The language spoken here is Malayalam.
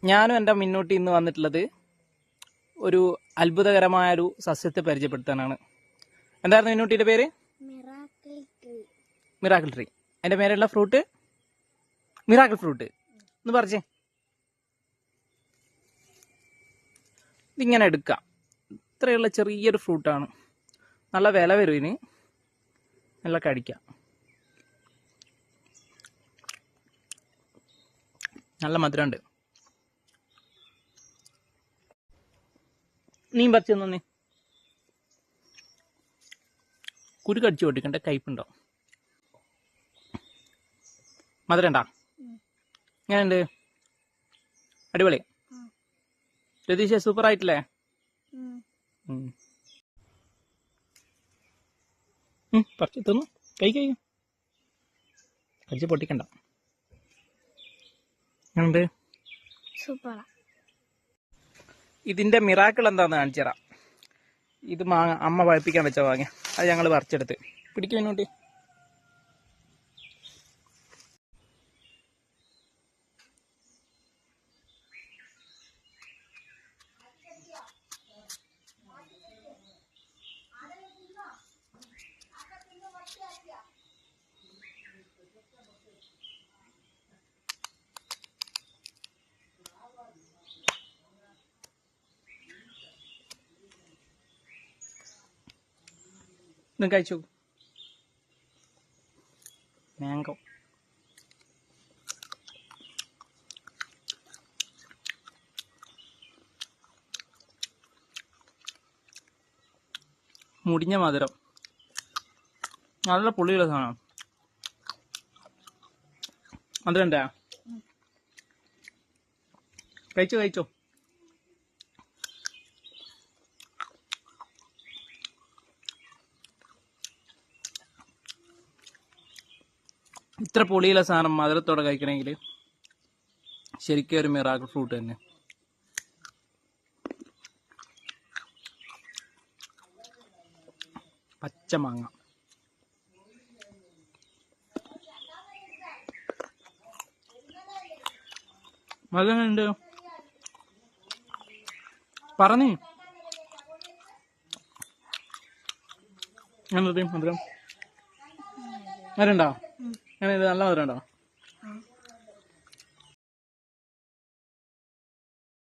ഞാനും എൻ്റെ മുന്നോട്ട് ഇന്ന് വന്നിട്ടുള്ളത് ഒരു അത്ഭുതകരമായൊരു സസ്യത്തെ പരിചയപ്പെടുത്താനാണ്. എന്തായിരുന്നു മുന്നോട്ടിൻ്റെ പേര്? Miracle tree. അതിൻ്റെ മേലുള്ള ഫ്രൂട്ട് മിറാക്കിൾ ഫ്രൂട്ട് എന്ന് പറഞ്ഞേ. ഇതിങ്ങനെ എടുക്കാം. ഇത്രയുള്ള ചെറിയൊരു ഫ്രൂട്ടാണ്. നല്ല വില വരും ഇതിന്. നല്ല കടിക്കാം. നല്ല മധുരമുണ്ട്. നീ പറിച്ചു തന്നേ. കുരു കടിച്ചു പൊട്ടിക്കണ്ട, കയ്പുണ്ടോ? മധുരണ്ടാ? എങ്ങനെയുണ്ട്? അടിപൊളി. രതീഷ സൂപ്പർ ആയിട്ടില്ലേ? പറിച്ചു തന്നു. കഴിക്കും. കടിച്ചു പൊട്ടിക്കണ്ട. എങ്ങനെയുണ്ട്? സൂപ്പർ. ഇതിന്റെ മിറാക്കിൾ എന്താന്ന് കാണിച്ചു തരാം. ഇത് മാങ്ങ അമ്മ പഴുപ്പിക്കാൻ വെച്ച വാങ്ങ. അത് ഞങ്ങൾ പറിച്ചെടുത്ത് പിടിക്കും. മുന്നോട്ട് ഇതും കഴിച്ചു. മാംഗോ. മുടിഞ്ഞ മധുരം. നല്ല പുളിയുള്ള സാധനം. മധുരണ്ടാ? കഴിച്ചോ. ഇത്ര പുളിയുള്ള സാധനം മധുരത്തോടെ കഴിക്കണമെങ്കിൽ ശരിക്കും ഒരു മിറാക്കിൾ ഫ്രൂട്ട് തന്നെ. പച്ചമാങ്ങ. മധുരമുണ്ട്. പറഞ്ഞേ മധുരം മധുരണ്ടോ? അങ്ങനെ നല്ല മധുരം ഉണ്ടോ?